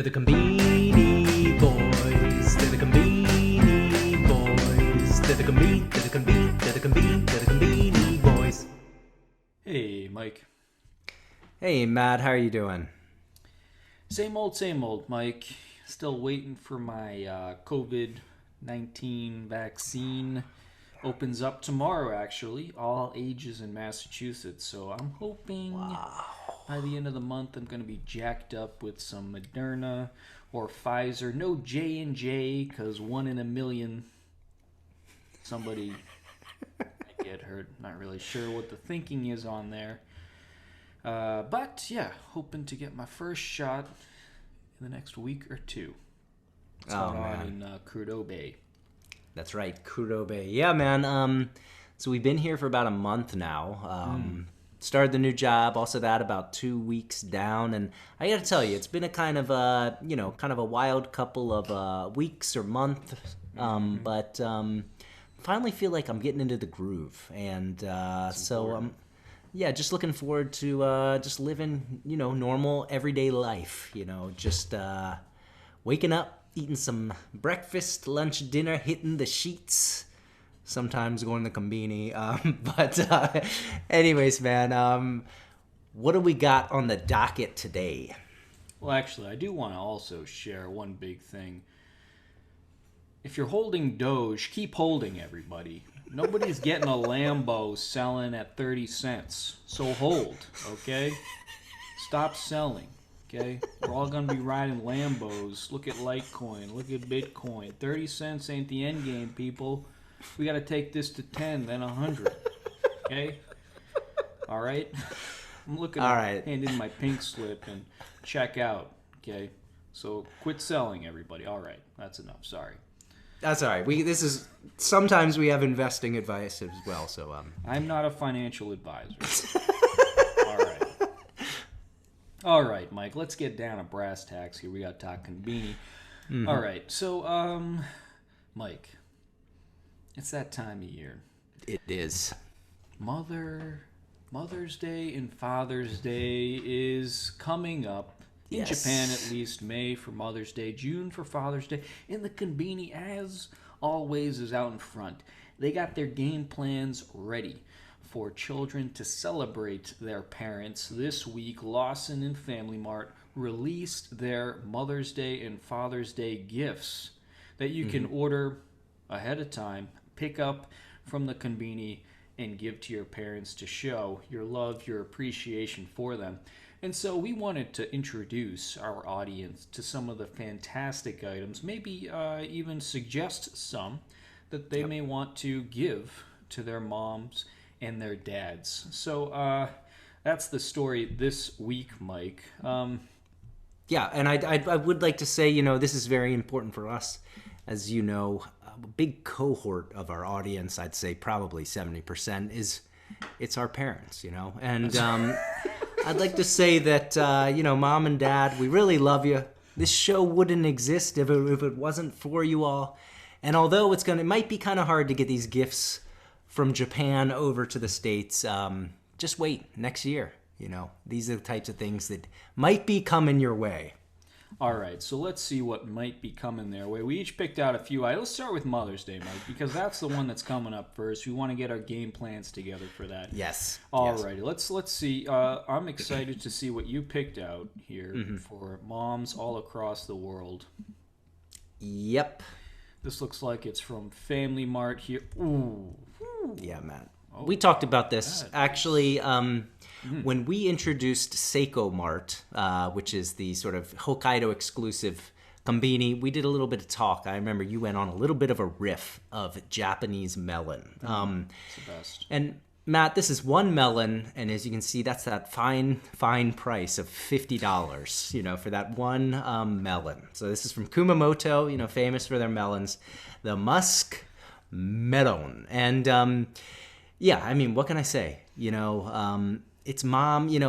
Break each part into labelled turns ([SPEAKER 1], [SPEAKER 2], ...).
[SPEAKER 1] The conbini boys, they're the conbini boys, they're the conbini boys.
[SPEAKER 2] Hey, Mike.
[SPEAKER 1] Hey, Matt, how are you doing?
[SPEAKER 2] Same old, Mike. Still waiting for my COVID-19 vaccine. Opens up tomorrow, actually. All ages in Massachusetts. So I'm hoping by the end of the month I'm going to be jacked up with some Moderna or Pfizer. No J&J, because 1 in a million somebody might get hurt. Not really sure what the thinking is on there. But yeah, hoping to get my first shot in the next week or two. It's going on in Crudo Bay.
[SPEAKER 1] That's right, Crudo Bay. Yeah, man. So we've been here for about a month now. Started the new job, also that about 2 weeks down, and I got to tell you, it's been a kind of a wild couple of weeks or months. But finally feel like I'm getting into the groove, and so just looking forward to just living, normal everyday life. Just waking up, eating some breakfast, lunch, dinner, hitting the sheets. Sometimes going to Combini. But anyways, man, what do we got on the docket today?
[SPEAKER 2] Well, actually, I do want to also share one big thing. If you're holding Doge, keep holding, everybody. Nobody's getting a Lambo selling at 30 cents. So hold, okay? Stop selling, okay? We're all going to be riding Lambos. Look at Litecoin. Look at Bitcoin. 30 cents ain't the end game, people. We got to take this to 10, then 100, okay? All right? I'm looking at hand in my pink slip and check out, okay? So quit selling, everybody. All right, that's enough. Sorry.
[SPEAKER 1] That's all right. Sometimes we have investing advice as well. So
[SPEAKER 2] I'm not a financial advisor. All right, Mike. Let's get down to brass tacks here. We got to talk conbini. All right. So, Mike, it's that time of year.
[SPEAKER 1] It is.
[SPEAKER 2] Mother's Day and Father's Day is coming up. In Japan, at least, May for Mother's Day, June for Father's Day, and the conbini, as always, is out in front. They got their game plans ready for children to celebrate their parents. This week, Lawson and Family Mart released their Mother's Day and Father's Day gifts that you can order ahead of time, pick up from the conbini, and give to your parents to show your love, your appreciation for them. And so we wanted to introduce our audience to some of the fantastic items, maybe even suggest some that they may want to give to their moms and their dads. So that's the story this week, Mike.
[SPEAKER 1] Yeah, and I would like to say, this is very important for us. As you know, a big cohort of our audience, I'd say probably 70%, it's our parents, and I'd like to say that, Mom and Dad, we really love you. This show wouldn't exist if it wasn't for you all. And although it might be kind of hard to get these gifts from Japan over to the States, just wait next year. These are the types of things that might be coming your way.
[SPEAKER 2] All right, so let's see what might be coming their way. We each picked out a few. Let's start with Mother's Day, Mike, because that's the one that's coming up first. We want to get our game plans together for that.
[SPEAKER 1] Yes.
[SPEAKER 2] All righty, let's see. I'm excited to see what you picked out here for moms all across the world.
[SPEAKER 1] Yep.
[SPEAKER 2] This looks like it's from Family Mart here. Ooh.
[SPEAKER 1] Yeah, man. Oh, we talked about this actually when we introduced Seiko Mart, which is the sort of Hokkaido exclusive conbini. We did a little bit of talk. I remember you went on a little bit of a riff of Japanese melon.
[SPEAKER 2] It's the best.
[SPEAKER 1] And Matt, this is one melon, and as you can see, that's that fine price of $50, for that one melon. So this is from Kumamoto, famous for their melons, the musk melon. And what can I say? It's mom, you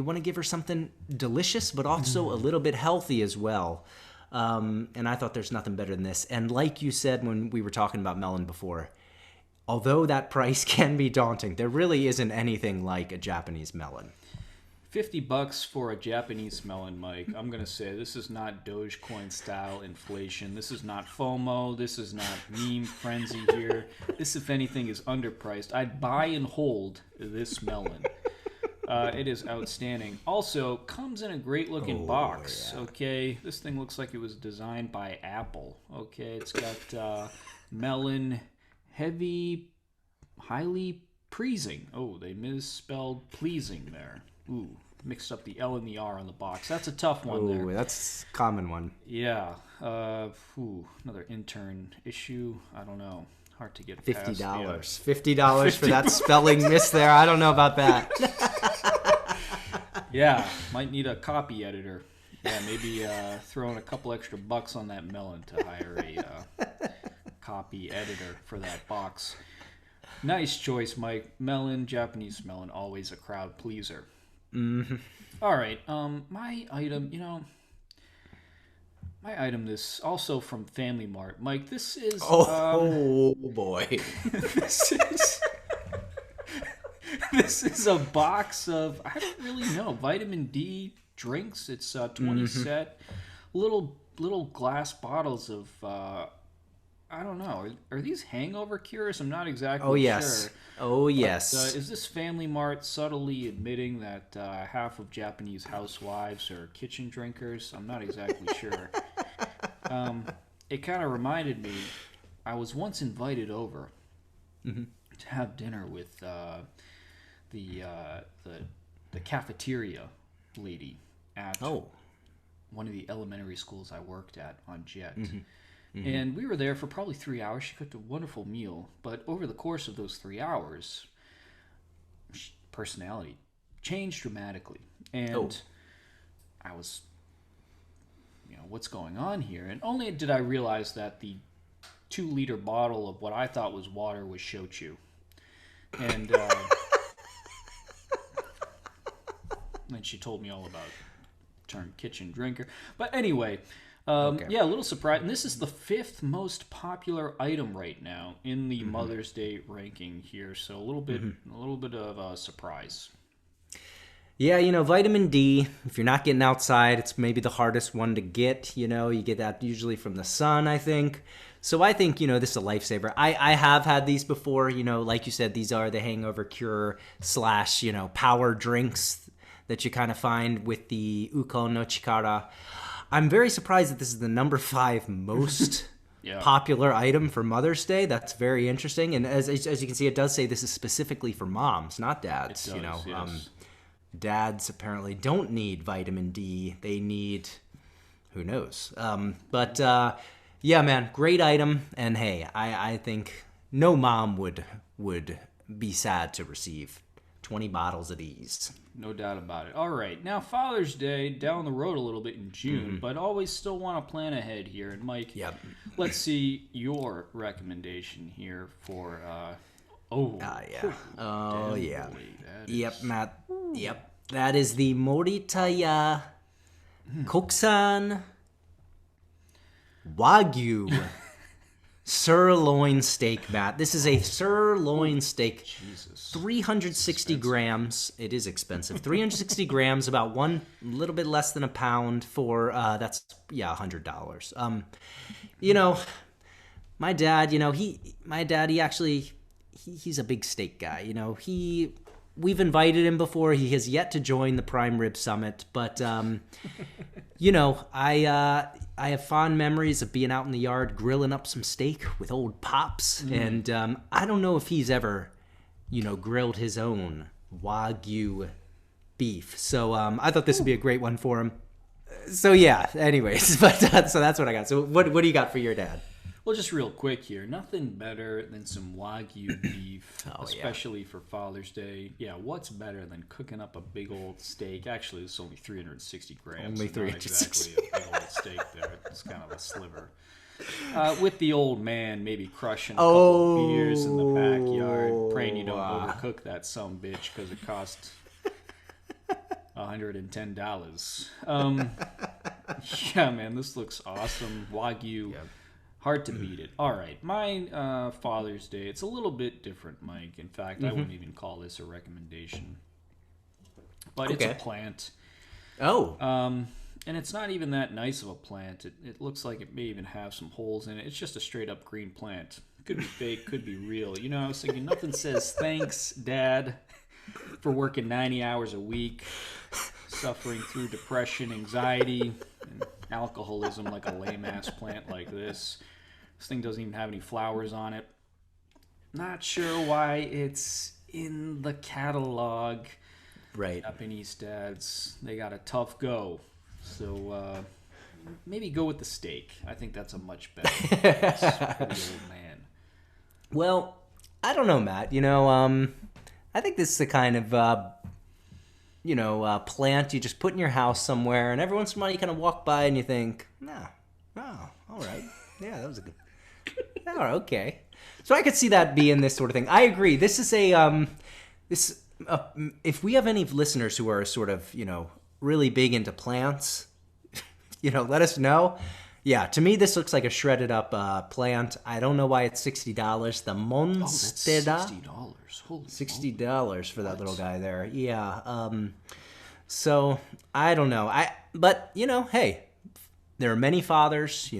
[SPEAKER 1] want to give her something delicious, but also a little bit healthy as well. And I thought there's nothing better than this. And like you said when we were talking about melon before, although that price can be daunting, there really isn't anything like a Japanese melon.
[SPEAKER 2] $50 for a Japanese melon, Mike. I'm going to say this is not Dogecoin style inflation. This is not FOMO. This is not meme frenzy here. This, if anything, is underpriced. I'd buy and hold this melon. It is outstanding. Also, comes in a great looking box. Yeah. Okay, this thing looks like it was designed by Apple. Okay, it's got melon, highly pleasing. Oh, they misspelled pleasing there. Ooh, mixed up the L and the R on the box. That's a tough one there.
[SPEAKER 1] That's a common one.
[SPEAKER 2] Yeah. Another intern issue. I don't know. Hard to get past.
[SPEAKER 1] $50 for that spelling miss there. I don't know about that.
[SPEAKER 2] Yeah, might need a copy editor. Yeah, maybe throw in a couple extra bucks on that melon to hire a copy editor for that box. Nice choice, Mike. Melon, Japanese melon, always a crowd pleaser.
[SPEAKER 1] Mm-hmm.
[SPEAKER 2] All right, my item, this also from Family Mart. Mike, this is...
[SPEAKER 1] Oh, boy.
[SPEAKER 2] This is a box of, I don't really know, vitamin D drinks. It's 20 set. Little glass bottles of... I don't know. Are these hangover cures? I'm not exactly sure.
[SPEAKER 1] Oh, yes.
[SPEAKER 2] But, is this Family Mart subtly admitting that half of Japanese housewives are kitchen drinkers? I'm not exactly sure. It kind of reminded me, I was once invited over to have dinner with the cafeteria lady at one of the elementary schools I worked at on Jet. And we were there for probably 3 hours. She cooked a wonderful meal. But over the course of those 3 hours, personality changed dramatically. And I was, what's going on here? And only did I realize that the 2-liter bottle of what I thought was water was shochu. And then she told me all about the term kitchen drinker. But anyway... Yeah, a little surprise. And this is the 5th most popular item right now in the Mother's Day ranking here. So a little bit of a surprise.
[SPEAKER 1] Yeah, vitamin D, if you're not getting outside, it's maybe the hardest one to get. You get that usually from the sun, I think. So I think, this is a lifesaver. I have had these before. Like you said, these are the hangover cure / power drinks that you kind of find with the Uko no Chikara. I'm very surprised that this is the number 5 most popular item for Mother's Day. That's very interesting. And as you can see, it does say this is specifically for moms, not dads.
[SPEAKER 2] It does, yes.
[SPEAKER 1] Dads apparently don't need vitamin D. They need, who knows? Yeah, man, great item. And hey, I think no mom would be sad to receive 20 bottles of these.
[SPEAKER 2] No doubt about it. All right. Now, Father's Day, down the road a little bit in June, but always still want to plan ahead here. And, Mike, let's see your recommendation here for... Yep, Matt.
[SPEAKER 1] Yep. That is the Moritaya Koksan Wagyu sirloin steak, Matt. This is a sirloin steak.
[SPEAKER 2] Jesus.
[SPEAKER 1] 360 grams. It is expensive. 360 grams, about little bit less than a pound for, that's, $100. My dad, he's a big steak guy. We've invited him before. He has yet to join the Prime Rib Summit, but, I have fond memories of being out in the yard grilling up some steak with old Pops, and I don't know if he's ever, grilled his own Wagyu beef. So I thought this would be a great one for him. So yeah, anyways, but so that's what I got. So what do you got for your dad?
[SPEAKER 2] Well, just real quick here, nothing better than some Wagyu beef, especially for Father's Day. Yeah, what's better than cooking up a big old steak? Actually, it's only 360 grams.
[SPEAKER 1] Only 360.
[SPEAKER 2] Not exactly a big old steak there. It's kind of a sliver. With the old man maybe crushing a couple of beers in the backyard, praying you don't overcook that sumbitch because it costs $110. Yeah, man, this looks awesome. Wagyu. Yep. Hard to beat it. All right, my Father's Day, it's a little bit different, Mike. In fact, I wouldn't even call this a recommendation. but it's a plant.
[SPEAKER 1] Oh.
[SPEAKER 2] And it's not even that nice of a plant. It looks like it may even have some holes in it. It's just a straight up green plant. Could be fake, could be real. You know, I was thinking nothing says thanks, Dad, for working 90 hours a week, suffering through depression, anxiety, and alcoholism like a lame-ass plant like this. This thing doesn't even have any flowers on it. Not sure why it's in the catalog.
[SPEAKER 1] Right.
[SPEAKER 2] Japanese dads, they got a tough go. So maybe go with the steak. I think that's a much better choice for the old man.
[SPEAKER 1] Well, I don't know, Matt. You know, I think this is the kind of, plant you just put in your house somewhere, and every once in a while you kind of walk by and you think, oh, all right. Yeah, that was a good... Oh, okay. So I could see that being this sort of thing. I agree. This is if we have any listeners who are sort of, really big into plants, let us know. Yeah, to me, this looks like a shredded up plant. I don't know why it's $60. The Monstera.
[SPEAKER 2] $60. Holy
[SPEAKER 1] $60 for that little guy there. Yeah. So I don't know. But hey, there are many fathers,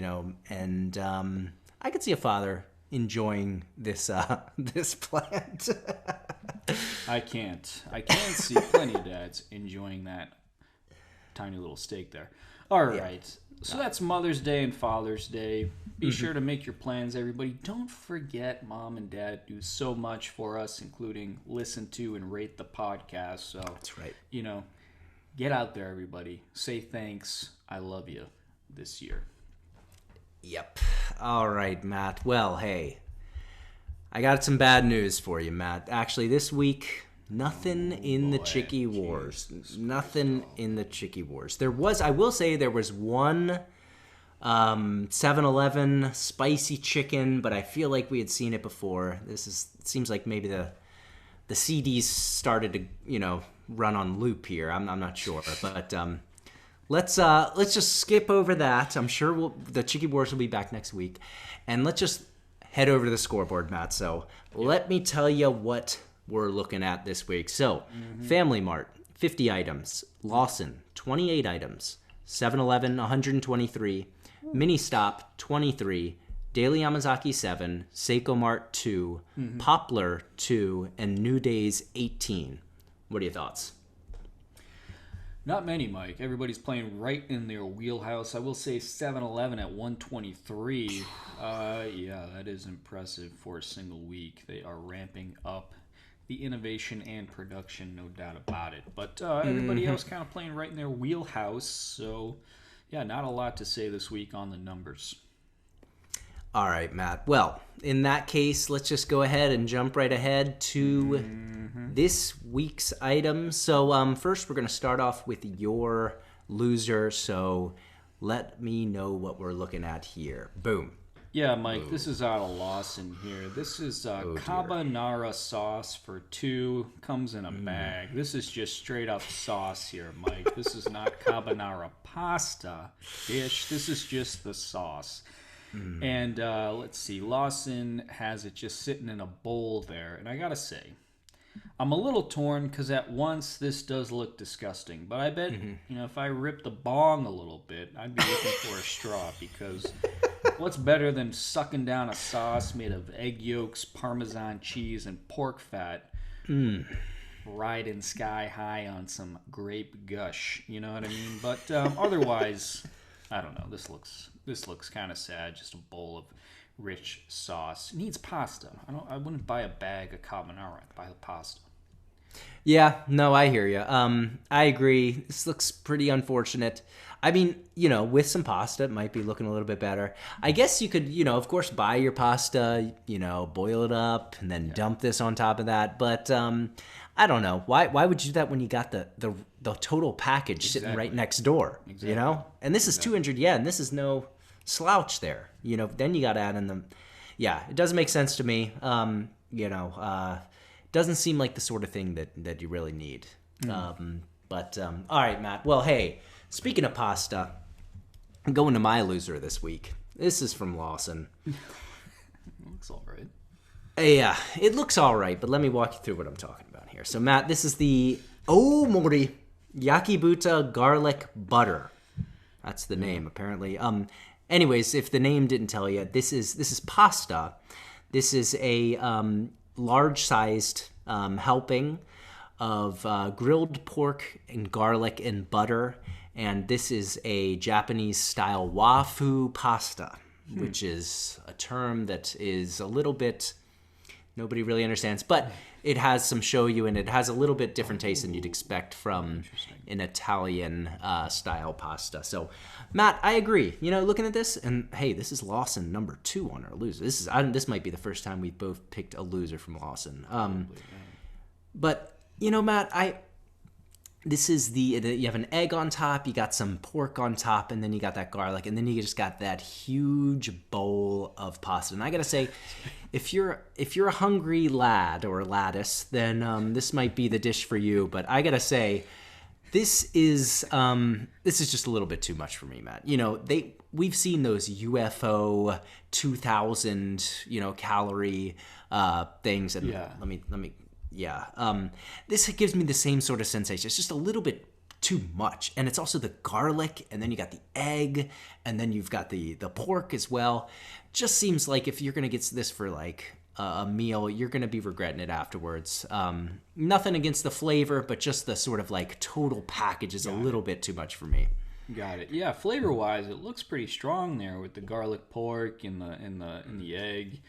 [SPEAKER 1] and I could see a father enjoying this this plant.
[SPEAKER 2] I can't see plenty of dads enjoying that tiny little steak there. All right. So that's Mother's Day and Father's Day. Be sure to make your plans, everybody. Don't forget Mom and Dad do so much for us, including listen to and rate the podcast. So
[SPEAKER 1] that's right.
[SPEAKER 2] Get out there, everybody. Say thanks. I love you this year.
[SPEAKER 1] Yep. All right, Matt. Well, hey, I got some bad news for you, Matt. Actually, this week, nothing in the Chiki Wars. Nothing in the Chiki Wars. I will say there was one 7-Eleven spicy chicken, but I feel like we had seen it before. It seems like maybe the CDs started to, run on loop here. I'm not sure, but let's just skip over that. I'm sure the Chiki Wars will be back next week, and let's just head over to the scoreboard, Matt. So let me tell you what we're looking at this week. So Family Mart, 50 items. Lawson, 28 items. 7-Eleven, 123. Ministop, 23. Daily Yamazaki, 7. Seiko Mart, 2. Poplar, 2. And New Days, 18. What are your thoughts?
[SPEAKER 2] Not many, Mike. Everybody's playing right in their wheelhouse. I will say 7-Eleven at 123. Yeah, that is impressive for a single week. They are ramping up the innovation and production, no doubt about it. But everybody else kind of playing right in their wheelhouse. So, yeah, not a lot to say this week on the numbers.
[SPEAKER 1] All right, Matt. Well, in that case, let's just go ahead and jump right ahead to this week's items. So first, we're going to start off with your loser. So let me know what we're looking at here. Boom.
[SPEAKER 2] Yeah, Mike, this is out of Lawson here. This is carbonara sauce for 2. Comes in a bag. This is just straight up sauce here, Mike. This is not carbonara pasta dish. This is just the sauce. And let's see, Lawson has it just sitting in a bowl there. And I gotta say, I'm a little torn because at once this does look disgusting. But I bet, if I rip the bong a little bit, I'd be looking for a straw, because what's better than sucking down a sauce made of egg yolks, Parmesan cheese, and pork fat, riding sky high on some grape gush, you know what I mean? But otherwise, I don't know. This looks kind of sad. Just a bowl of rich sauce. It needs pasta. I wouldn't buy a bag of carbonara. I'd buy the pasta.
[SPEAKER 1] Yeah, no, I hear you. I agree. This looks pretty unfortunate. I mean, with some pasta, it might be looking a little bit better. I guess you could, of course, buy your pasta, boil it up, and then dump this on top of that. But I don't know. Why would you do that when you got the total package sitting right next door? Exactly. And this is 200 yen. This is no slouch there. Then you got to add in them. Yeah, it doesn't make sense to me. Doesn't seem like the sort of thing that you really need. All right, Matt. Well, hey, speaking of pasta, I'm going to my loser this week. This is from Lawson.
[SPEAKER 2] Looks all right.
[SPEAKER 1] Yeah, it looks all right, but let me walk you through what I'm talking about here. So, Matt, this is the Omori Yakibuta garlic butter. That's the name, apparently. Anyways, if the name didn't tell you, this is pasta. This is a large-sized helping of grilled pork and garlic and butter, and this is a Japanese-style wafu pasta, which is a term that is a little bit nobody really understands, but it has some shoyu and it has a little bit different taste than you'd expect from an Italian style pasta. So, Matt, I agree. Looking at this, and hey, this is Lawson number 2 on our loser. This might be the first time we've both picked a loser from Lawson. But Matt, this is you have an egg on top, you got some pork on top, and then you got that garlic, and then you just got that huge bowl of pasta. And I gotta say, if you're a hungry lad or laddice, then this might be the dish for you. But I gotta say, this is just a little bit too much for me, Matt. We've seen those UFO 2,000 calorie things, and let me. Yeah, this gives me the same sort of sensation. It's just a little bit too much, and it's also the garlic, and then you got the egg, and then you've got the pork as well. Just seems like if you're gonna get this for like a meal, you're gonna be regretting it afterwards. Nothing against the flavor, but just the sort of like total package is a little bit too much for me.
[SPEAKER 2] Got it. Yeah, flavor wise, it looks pretty strong there with the garlic pork and the egg.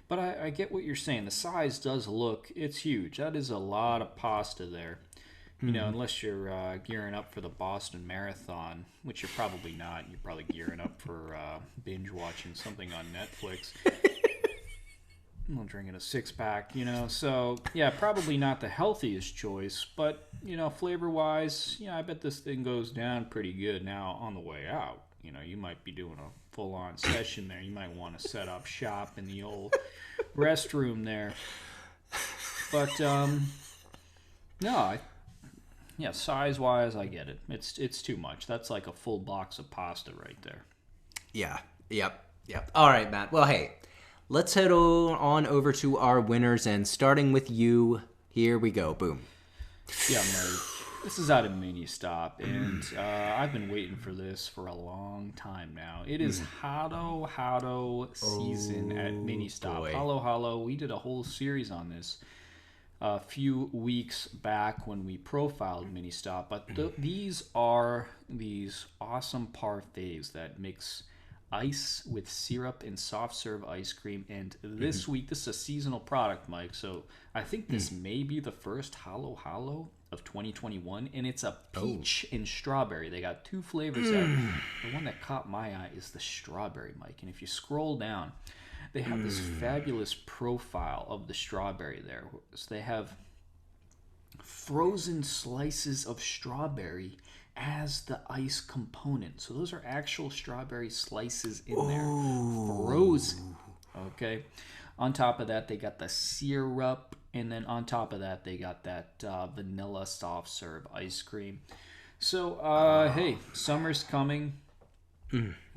[SPEAKER 2] But I get what you're saying. The size does look, it's huge. That is a lot of pasta there. Unless you're gearing up for the Boston Marathon, which you're probably not. You're probably gearing up for binge watching something on Netflix. I'm drinking a 6-pack, So, yeah, probably not the healthiest choice. But, flavor-wise, I bet this thing goes down pretty good. Now, on the way out, you might be doing a full-on session there. You might want to set up shop in the old restroom there. But size-wise, I get it. It's too much. That's like a full box of pasta right there.
[SPEAKER 1] Yeah. Yep. All right, Matt. Well, hey, let's head on over to our winners, and starting with you, here we go. Boom.
[SPEAKER 2] Yeah, Murray. This is out of Ministop, and I've been waiting for this for a long time now. It is Hado season at Ministop. Halo. We did a whole series on this a few weeks back when we profiled Ministop, but these are these awesome parfaits that mix ice with syrup and soft serve ice cream. And this week, this is a seasonal product, Mike, so I think this may be the first Halo of 2021, and it's a peach and strawberry. They got 2 flavors there. The one that caught my eye is the strawberry, Mike, and if you scroll down, they have this fabulous profile of the strawberry there. So they have frozen slices of strawberry as the ice component. So those are actual strawberry slices in there, frozen. Okay. On top of that, they got the syrup, and then on top of that, they got that vanilla soft serve ice cream. So, hey, summer's coming.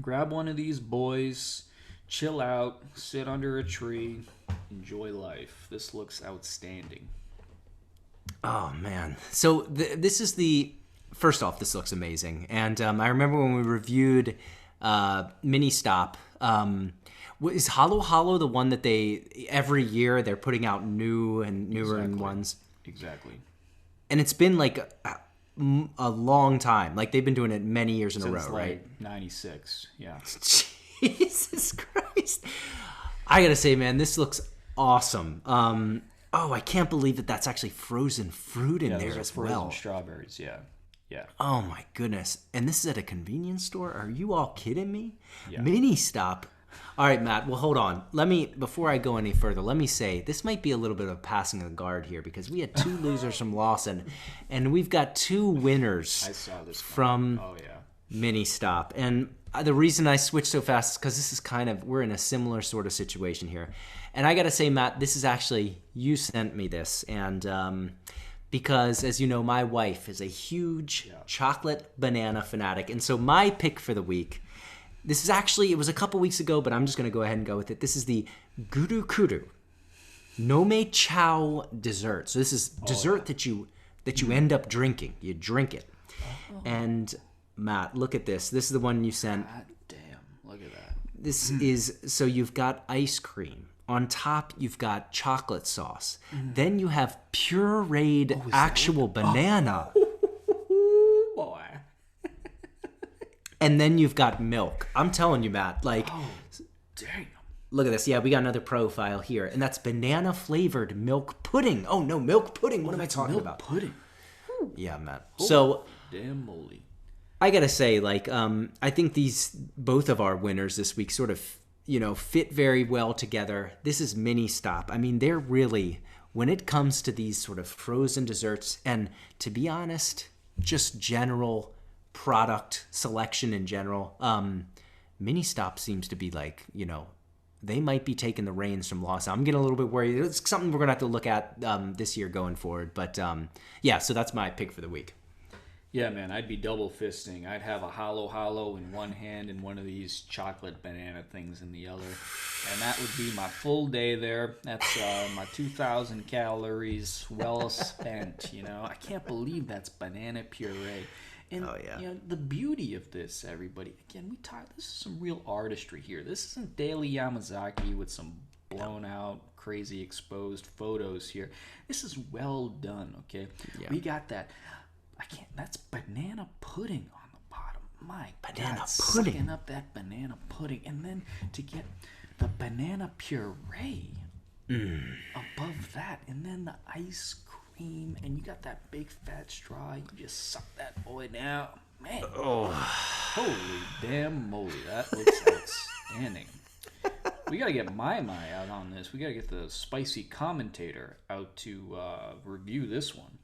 [SPEAKER 2] Grab one of these boys, chill out, sit under a tree, enjoy life. This looks outstanding.
[SPEAKER 1] Oh, man. So this is first off, this looks amazing. And I remember when we reviewed Ministop, is Halo the one that every year they're putting out new and newer ones?
[SPEAKER 2] Exactly.
[SPEAKER 1] And it's been like a long time. Like they've been doing it many years in a row, right?
[SPEAKER 2] 96, yeah.
[SPEAKER 1] Jesus Christ. I gotta say, man, this looks awesome. I can't believe that that's actually frozen fruit in there as well.
[SPEAKER 2] Frozen strawberries, yeah.
[SPEAKER 1] Oh my goodness. And this is at a convenience store? Are you all kidding me?
[SPEAKER 2] Yeah.
[SPEAKER 1] Ministop. All right, Matt. Well, hold on. Before I go any further, let me say this might be a little bit of passing the guard here because we had 2 losers from Lawson, and we've got 2 winners from Ministop. And the reason I switched so fast is because this is we're in a similar sort of situation here. And I got to say, Matt, this is actually, you sent me this, and because, as you know, my wife is a huge chocolate banana fanatic, and so my pick for the week. This is actually, it was a couple weeks ago, but I'm just going to go ahead and go with it. This is the Guru Kuru Nome Chow dessert. So this is dessert that you that you end up drinking. You drink it. And Matt, look at this. This is the one you sent.
[SPEAKER 2] God damn, look at that.
[SPEAKER 1] This is, so you've got ice cream. On top, you've got chocolate sauce. Then you have pureed actual banana.
[SPEAKER 2] Oh, boy.
[SPEAKER 1] And then you've got milk. I'm telling you, Matt, like,
[SPEAKER 2] Damn.
[SPEAKER 1] look at this. Yeah, we got another profile here. And that's banana-flavored milk pudding. Oh, no, milk pudding. What am I talking about?
[SPEAKER 2] Pudding.
[SPEAKER 1] Yeah, Matt. So,
[SPEAKER 2] Damn moly.
[SPEAKER 1] I gotta say, like, I think both of our winners this week sort of, fit very well together. This is Ministop. I mean, they're really, when it comes to these sort of frozen desserts, and to be honest, just general product selection in general, Ministop seems to be like, they might be taking the reins from Lawson. I'm getting a little bit worried. It's something we're gonna have to look at this year going forward. But yeah, so that's my pick for the week.
[SPEAKER 2] Yeah, man, I'd be double fisting. I'd have a hollow in one hand and one of these chocolate banana things in the other. And that would be my full day there. That's my 2,000 calories well spent, I can't believe that's banana puree. And, the beauty of this, everybody, again, this is some real artistry here. This isn't Daily Yamazaki with some blown out, crazy exposed photos here. This is well done, okay? Yeah. We got that. That's banana pudding on the bottom. My
[SPEAKER 1] banana
[SPEAKER 2] God,
[SPEAKER 1] pudding.
[SPEAKER 2] Sucking up that banana pudding. And then to get the banana puree above that. And then the ice cream. And you got that big fat straw. You just suck that boy down. Man. Oh. Holy damn moly. That looks outstanding. We got to get my out on this. We got to get the spicy commentator out to review this one.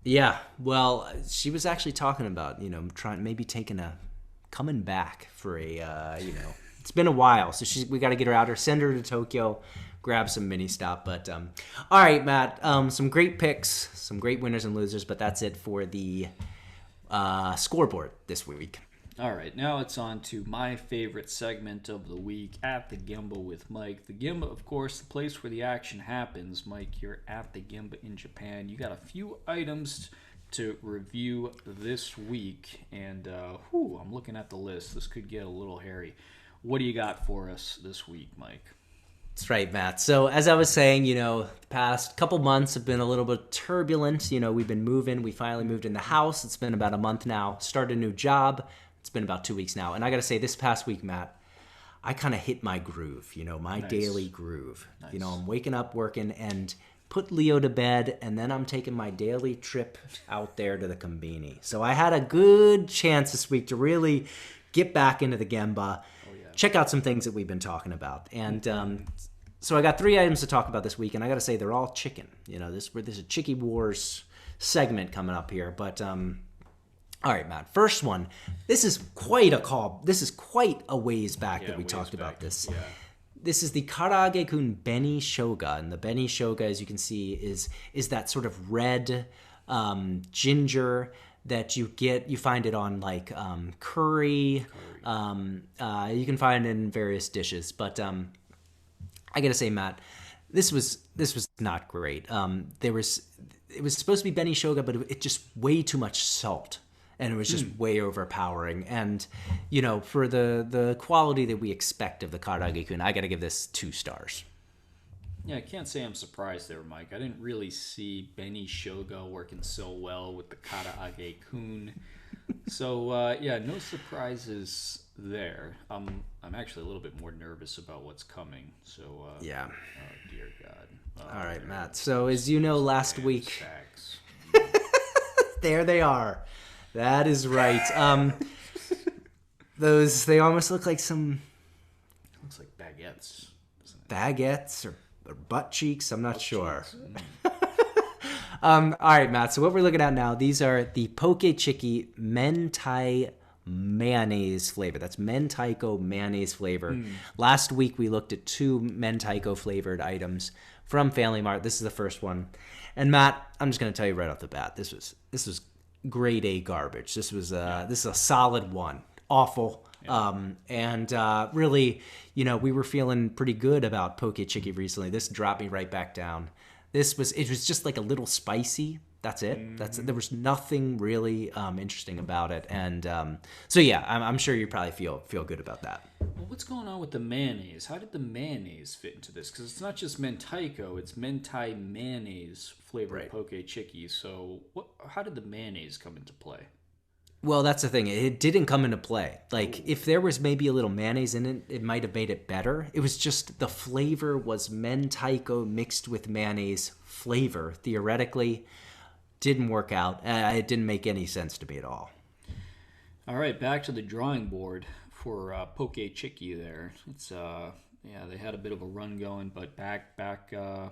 [SPEAKER 1] Yeah, well, she was actually talking about, coming back for a, it's been a while, so we got to get her out here, send her to Tokyo, grab some Ministop. But all right, Matt, some great picks, some great winners and losers, but that's it for the scoreboard this week.
[SPEAKER 2] All right, now it's on to my favorite segment of the week, At the Genba with Mike. The Genba, of course, the place where the action happens. Mike, you're at the Genba in Japan. You got a few items to review this week, and I'm looking at the list. This could get a little hairy. What do you got for us this week, Mike?
[SPEAKER 1] That's right, Matt. So as I was saying, the past couple months have been a little bit turbulent. We've been moving. We finally moved in the house. It's been about a month now. Started a new job. It's been about 2 weeks now. And I got to say, this past week, Matt, I kind of hit my groove, my daily groove. Nice. I'm waking up, working, and put Leo to bed, and then I'm taking my daily trip out there to the Conbini. So I had a good chance this week to really get back into the Genba, check out some things that we've been talking about. And so I got 3 items to talk about this week, and I got to say, they're all chicken. There's a Chiki Wars segment coming up here, but... all right, Matt. First one. This is quite a call. This is quite a ways back that we talked about this. Yeah. This is the Karage-kun Beni Shoga, and the Beni Shoga, as you can see, is that sort of red ginger that you find it on like curry. You can find it in various dishes, but I gotta say, Matt, this was not great. It was supposed to be Beni Shoga, but it just way too much salt. And it was just way overpowering. And, for the quality that we expect of the Karage-kun, I got to give this 2 stars.
[SPEAKER 2] Yeah, I can't say I'm surprised there, Mike. I didn't really see Beni Shoga working so well with the Karage-kun. So, no surprises there. I'm actually a little bit more nervous about what's coming. So,
[SPEAKER 1] yeah.
[SPEAKER 2] Oh, dear God.
[SPEAKER 1] All right, Matt. So, as you know, last week... There they are. That is right. They almost look like some...
[SPEAKER 2] Looks like baguettes.
[SPEAKER 1] Baguettes or butt cheeks. I'm not sure. All right, Matt. So what we're looking at now, these are the Poke Chiki Mentai mayonnaise flavor. That's mentaiko mayonnaise flavor. Last week we looked at 2 mentaiko flavored items from Family Mart. This is the first one. And Matt, I'm just going to tell you right off the bat, this was grade A garbage. This is a solid 1. Awful. Yeah. Really, we were feeling pretty good about Poke Chiki recently. This dropped me right back down. It was just like a little spicy. That's it. There was nothing really interesting about it, and so yeah, I'm sure you probably feel good about that.
[SPEAKER 2] Well, what's going on with the mayonnaise? How did the mayonnaise fit into this? Because it's not just mentaiko; it's mentai mayonnaise flavored poke chiki. So, how did the mayonnaise come into play?
[SPEAKER 1] Well, that's the thing. It didn't come into play. Like, if there was maybe a little mayonnaise in it, it might have made it better. It was just the flavor was mentaiko mixed with mayonnaise flavor. Theoretically, didn't work out. It didn't make any sense to me at all. All
[SPEAKER 2] right, back to the drawing board for poke chiki there. It's they had a bit of a run going, but back to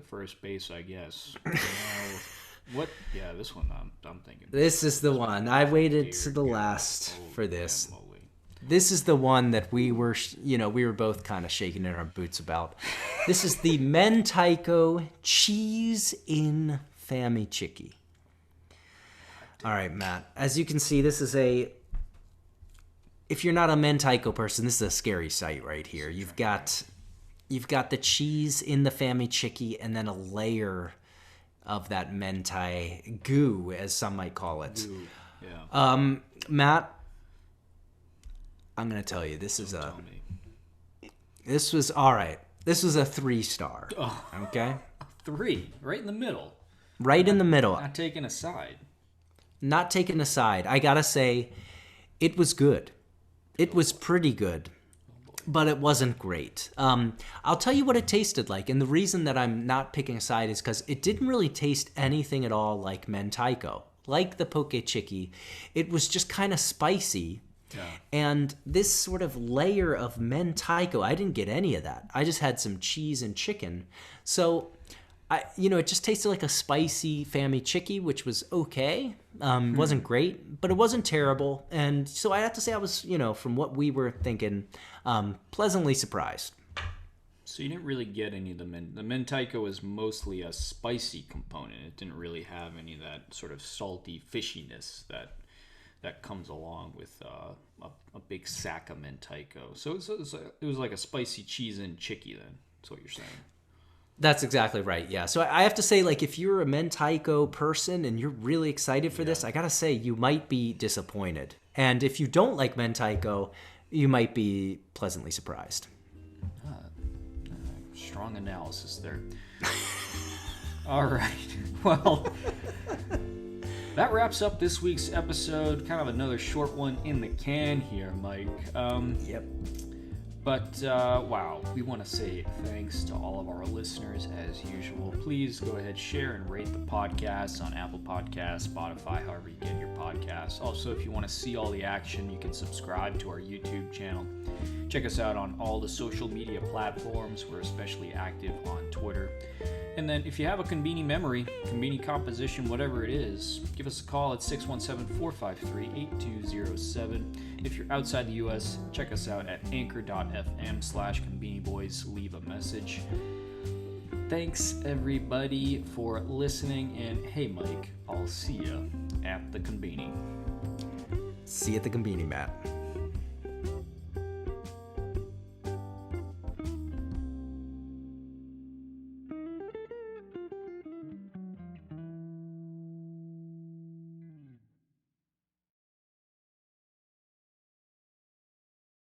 [SPEAKER 2] first base, I guess. What? Yeah, this one I'm thinking.
[SPEAKER 1] This is the one. I waited to the last for this. This is the one that we were both kind of shaking in our boots about. This is the mentaiko cheese in fami chiki. All right, Matt. As you can see, this is if you're not a mentaiko person, this is a scary sight right here. You've got the cheese in the fami chiki and then a layer of that mentai goo, as some might call it.
[SPEAKER 2] Goo. Yeah.
[SPEAKER 1] Matt, I'm gonna tell you, this was all right. This was a 3-star.
[SPEAKER 2] Oh,
[SPEAKER 1] okay.
[SPEAKER 2] 3, right in the middle.
[SPEAKER 1] Right in the middle.
[SPEAKER 2] Not taken aside.
[SPEAKER 1] Not taken aside. I gotta say, it was good. It was pretty good. But it wasn't great. I'll tell you what it tasted like, and the reason that I'm not picking a side is because it didn't really taste anything at all like mentaiko. Like the poke chiki, it was just kind of spicy.
[SPEAKER 2] Yeah.
[SPEAKER 1] And this sort of layer of mentaiko, I didn't get any of that. I just had some cheese and chicken. So, it just tasted like a spicy fami chiki, which was okay. Wasn't great, but it wasn't terrible. And so I have to say I was, from what we were thinking, pleasantly surprised.
[SPEAKER 2] So you didn't really get any of the mentaiko was mostly a spicy component. It didn't really have any of that sort of salty fishiness that comes along with a big sack of mentaiko. So it was like a spicy cheese and chiki then. That's what you're saying.
[SPEAKER 1] That's exactly right, yeah. So I have to say, like, if you're a mentaiko person and you're really excited for this, I gotta say, you might be disappointed. And if you don't like mentaiko, you might be pleasantly surprised.
[SPEAKER 2] Strong analysis there. All right. Well, that wraps up this week's episode. Kind of another short one in the can here, Mike.
[SPEAKER 1] Yep.
[SPEAKER 2] But, wow, we want to say thanks to all of our listeners as usual. Please go ahead, share and rate the podcast on Apple Podcasts, Spotify, however you get your podcasts. Also, if you want to see all the action, you can subscribe to our YouTube channel. Check us out on all the social media platforms. We're especially active on Twitter. And then if you have a conbini memory, conbini composition, whatever it is, give us a call at 617-453-8207. If you're outside the U.S., check us out at anchor.fm/conbiniboys. Leave a message. Thanks, everybody, for listening. And hey, Mike, I'll see you at the conbini.
[SPEAKER 1] See you at the conbini, Matt.